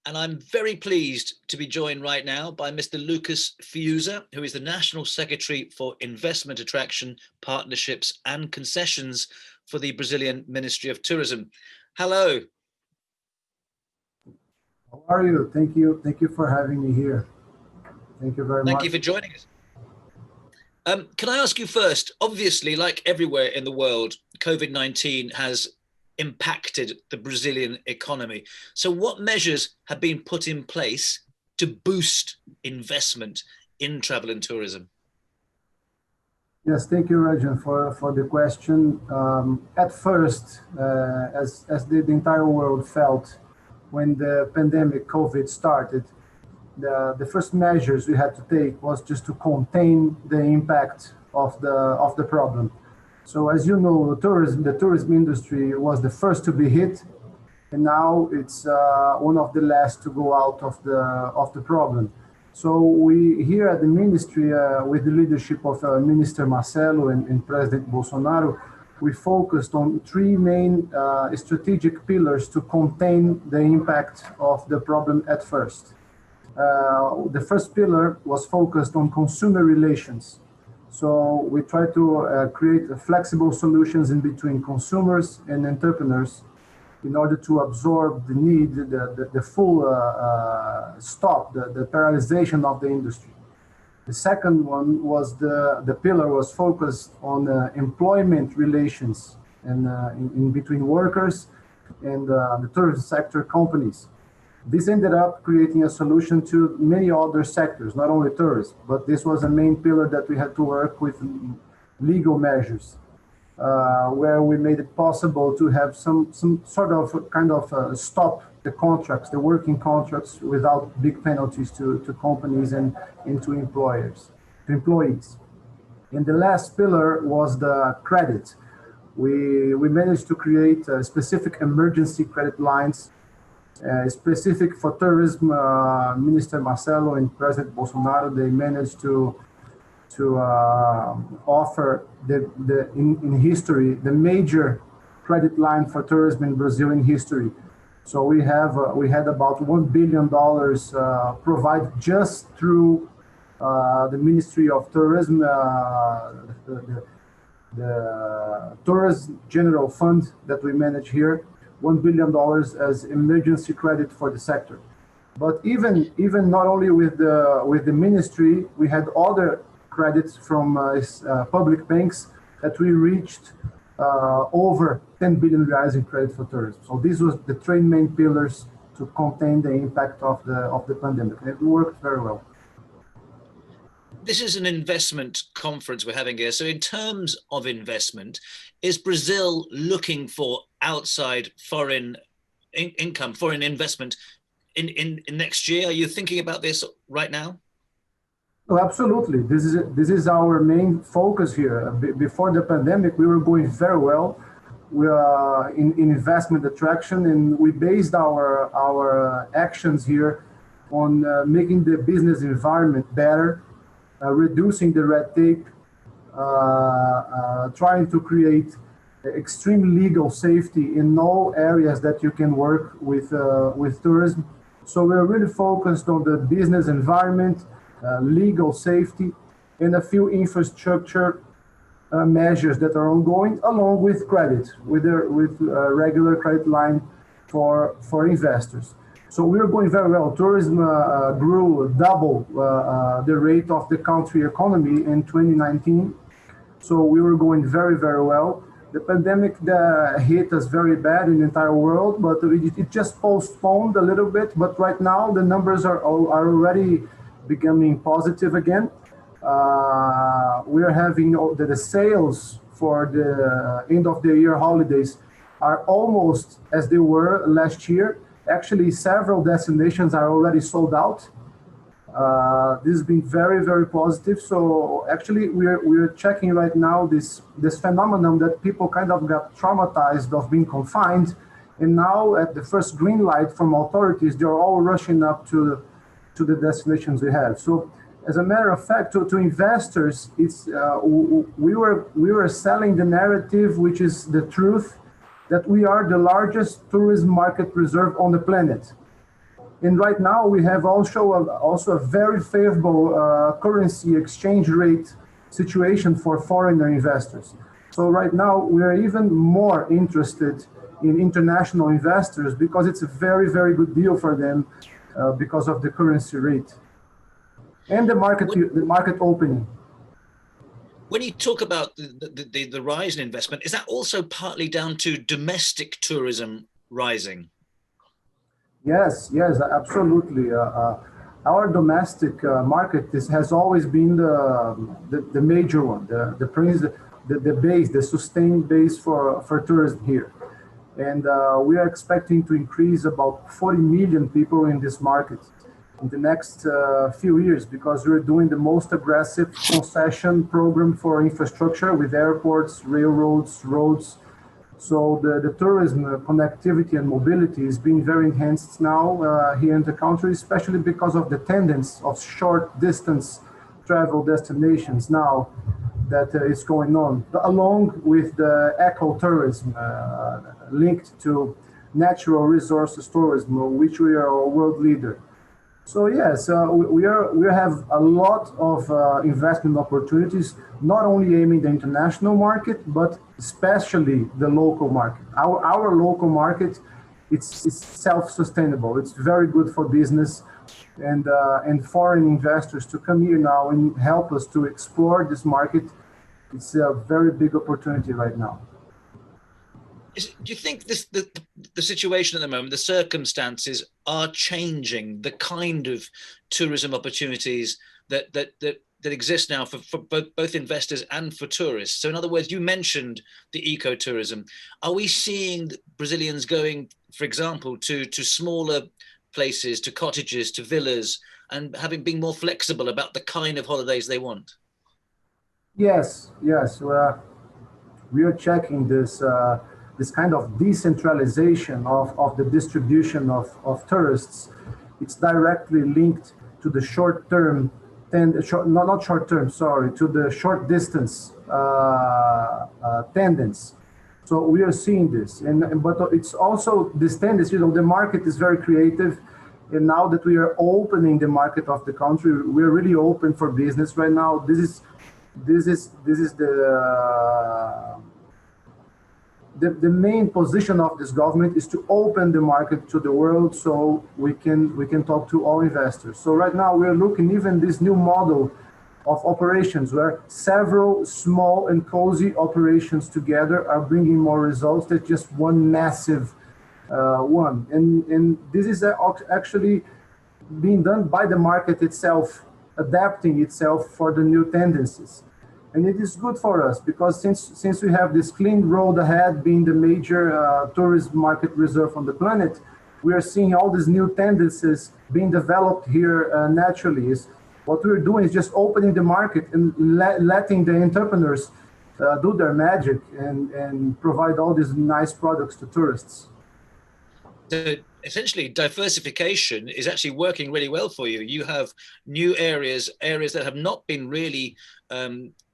And I'm very pleased to be joined right now by Mr. Lucas Fiuza, who is the National Secretary for Investment Attraction, Partnerships and Concessions for the Brazilian Ministry of Tourism. Hello. How are you? Thank you. Thank you for having me here. Thank you very much. Thank you for joining us. Can I ask you first, obviously, like everywhere in the world, COVID-19 has impacted the Brazilian economy. So what measures have been put in place to boost investment in travel and tourism? Yes, thank you, Rajan, for the question. At first, as the entire world felt when the pandemic COVID started, the first measures we had to take was just to contain the impact of the problem. So as you know, the tourism industry was the first to be hit, and now it's one of the last to go out of the problem. So we here at the ministry, with the leadership of Minister Marcelo and President Bolsonaro, we focused on three main strategic pillars to contain the impact of the problem at first. The first pillar was focused on consumer relations. So we try to create flexible solutions in between consumers and entrepreneurs in order to absorb the need, the full stop, the paralyzation of the industry. The second one was the pillar was focused on employment relations and in between workers and the tourism sector companies. This ended up creating a solution to many other sectors, not only tourism, but this was a main pillar that we had to work with legal measures, where we made it possible to have some sort of kind of stop the contracts, the working contracts, without big penalties to companies and to employees. And the last pillar was the credit. We managed to create specific emergency credit lines specific for tourism. Minister Marcelo and President Bolsonaro, they managed to offer in history the major credit line for tourism in Brazil in history. So we had about $1 billion provided just through the Ministry of Tourism, the Tourism General Fund that we manage here. $1 billion as emergency credit for the sector. But even not only with the ministry, we had other credits from public banks that we reached over 10 billion reais in credit for tourism. So these were the three main pillars to contain the impact of the pandemic. And it worked very well. This is an investment conference we're having here. So in terms of investment, is Brazil looking for outside foreign income, foreign investment in next year? Are you thinking about this right now? Oh, absolutely. This is our main focus here. Before the pandemic, we were going very well. We are in investment attraction, and we based our actions here on making the business environment better, reducing the red tape, trying to create extreme legal safety in all areas that you can work with tourism. So we're really focused on the business environment, legal safety, and a few infrastructure measures that are ongoing, along with credit, with a regular credit line for investors. So we're going very well. Tourism grew double the rate of the country economy in 2019. So we were going very, very well. The pandemic hit us very bad in the entire world, but it just postponed a little bit. But right now, the numbers are already becoming positive again. We are having the sales for the end of the year holidays are almost as they were last year. Actually, several destinations are already sold out. This has been very, very positive. So actually, we're checking right now this phenomenon that people kind of got traumatized of being confined, and now at the first green light from authorities, they're all rushing up to the destinations we have. So, as a matter of fact, to investors, it's we were selling the narrative, which is the truth, that we are the largest tourism market reserve on the planet. And right now we have also a very favorable currency exchange rate situation for foreigner investors. So right now we are even more interested in international investors because it's a very, very good deal for them because of the currency rate and the market opening. When you talk about the rise in investment, is that also partly down to domestic tourism rising? Yes, yes, absolutely. Our domestic market has always been the major one, the base, the sustained base for tourism here. And we are expecting to increase about 40 million people in this market in the next few years because we're doing the most aggressive concession program for infrastructure with airports, railroads, roads. So the tourism connectivity and mobility is being very enhanced now here in the country, especially because of the tendency of short distance travel destinations now that is going on, along with the ecotourism linked to natural resources tourism, which we are a world leader. So yes, we have a lot of investment opportunities, not only aiming the international market, but especially the local market. Our local market, it's self-sustainable. It's very good for business and foreign investors to come here now and help us to explore this market. It's a very big opportunity right now. Do you think the situation at the moment, the circumstances are changing the kind of tourism opportunities that exist now for both investors and for tourists? So in other words, you mentioned the ecotourism. Are we seeing Brazilians going, for example, to smaller places, to cottages, to villas, and being more flexible about the kind of holidays they want? Yes, yes. We are checking this kind of decentralization of the distribution of tourists. It's directly linked to the short-term, to the short distance tendency. So we are seeing this, but it's also this tendency. The market is very creative, and now that we are opening the market of the country, we're really open for business right now. This is the main position of this government is to open the market to the world so we can talk to all investors. So right now we're looking even this new model of operations where several small and cozy operations together are bringing more results than just one massive one. And this is actually being done by the market itself, adapting itself for the new tendencies. And it is good for us because since we have this clean road ahead, being the major tourist market reserve on the planet, we are seeing all these new tendencies being developed here naturally. What we're doing is just opening the market and letting the entrepreneurs do their magic and provide all these nice products to tourists. So essentially, diversification is actually working really well for you. You have new areas that have not been really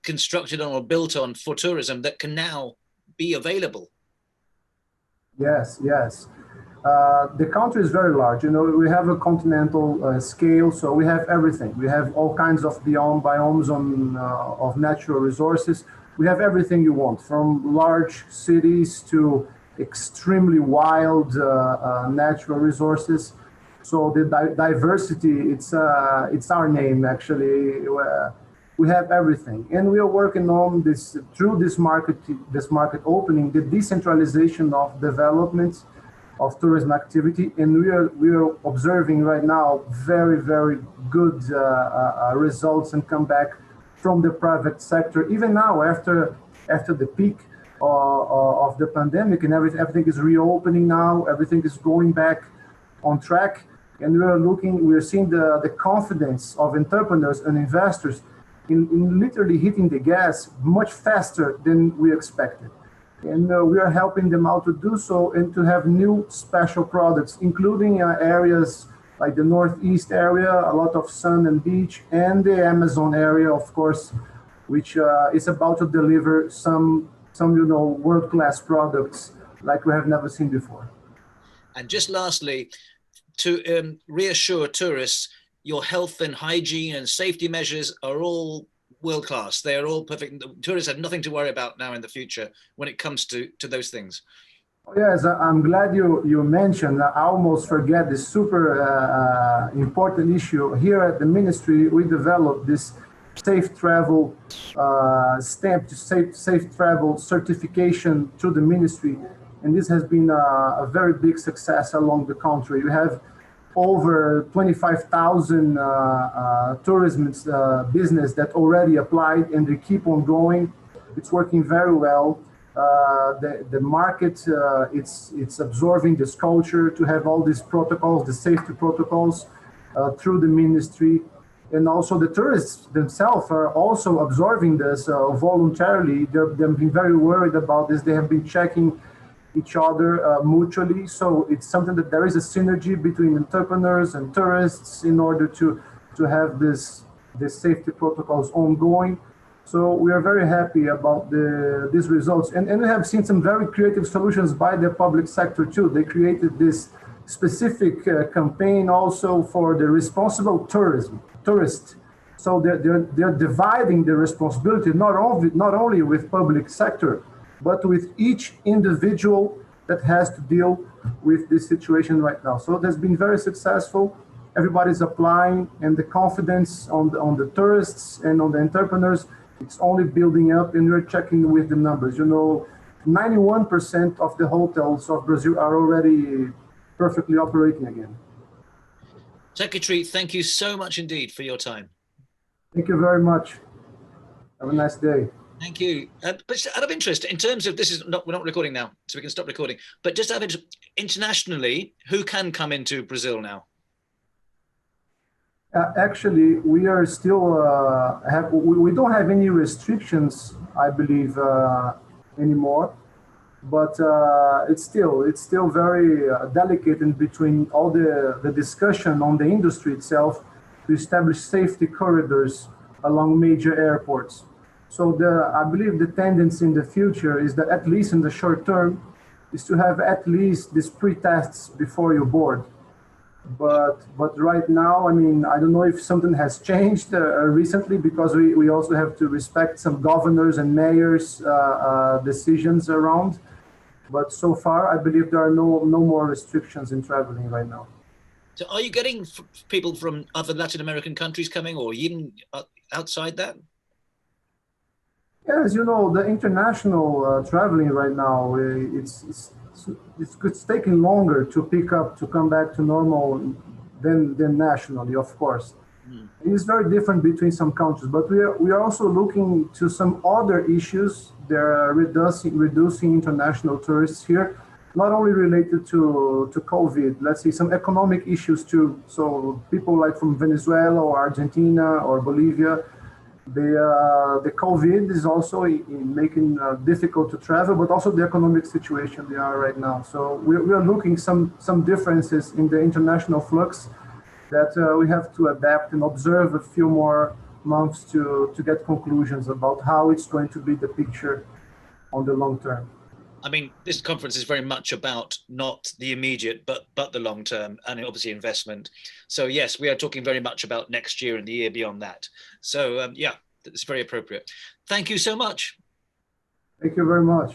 constructed on or built on for tourism that can now be available. Yes, yes. The country is very large. We have a continental scale, so we have everything. We have all kinds of biomes of natural resources. We have everything you want, from large cities to extremely wild natural resources. So the diversity, it's our name actually. We have everything, and we are working on this through this market opening, the decentralization of development of tourism activity, and we are observing right now very, very good results and comeback from the private sector. Even now, after the peak of the pandemic and everything is reopening now, everything is going back on track, and we are seeing the confidence of entrepreneurs and investors in literally hitting the gas much faster than we expected. And we are helping them out to do so and to have new special products, including areas like the Northeast area, a lot of sun and beach, and the Amazon area, of course, which is about to deliver some world-class products like we have never seen before. And just lastly, to reassure tourists your health and hygiene and safety measures are all world class. They are all perfect. Tourists have nothing to worry about now in the future when it comes to those things. Yes, I'm glad you mentioned. I almost forget this super important issue. Here at the ministry, we developed this safe travel stamp to safe travel certification to the ministry, and this has been a very big success along the country. We have over 25,000 tourism business that already applied, and they keep on going. It's working very well. The market, it's absorbing this culture to have all these protocols, the safety protocols through the ministry. And also the tourists themselves are also absorbing this voluntarily. They've been very worried about this. They have been checking each other mutually. So it's something that there is a synergy between entrepreneurs and tourists in order to have this safety protocols ongoing. So we are very happy about these results. And we have seen some very creative solutions by the public sector too. They created this specific campaign also for the responsible tourist. So they're dividing the responsibility not only with public sector, but with each individual that has to deal with this situation right now. So it has been very successful. Everybody's applying, and the confidence on the tourists and on the entrepreneurs, it's only building up, and we're checking with the numbers. 91% of the hotels of Brazil are already perfectly operating again. Secretary, thank you so much indeed for your time. Thank you very much. Have a nice day. Thank you. But just out of interest, in terms of we're not recording now, so we can stop recording. But just out of interest, internationally, who can come into Brazil now? Actually, we are still we don't have any restrictions, I believe, anymore. But it's still very delicate in between all the discussion on the industry itself to establish safety corridors along major airports. So I believe the tendency in the future is that, at least in the short term, is to have at least these pre-tests before you board. But right now, I mean, I don't know if something has changed recently, because we also have to respect some governors and mayors' decisions around. But so far, I believe there are no more restrictions in traveling right now. So are you getting people from other Latin American countries coming, or even outside that? Yes, the international traveling right now, it's taking longer to come back to normal than nationally, of course. It's very different between some countries, but we are also looking to some other issues. They're reducing international tourists here, not only related to COVID. Let's see, some economic issues too. So people like from Venezuela or Argentina or Bolivia, the COVID is also making difficult to travel, but also the economic situation they are right now. So we are looking some differences in the international flux that we have to adapt and observe a few more months to get conclusions about how it's going to be the picture on the long term. I mean, this conference is very much about not the immediate, but the long term, and obviously investment. So yes, we are talking very much about next year and the year beyond that. So yeah, it's very appropriate. Thank you so much. Thank you very much.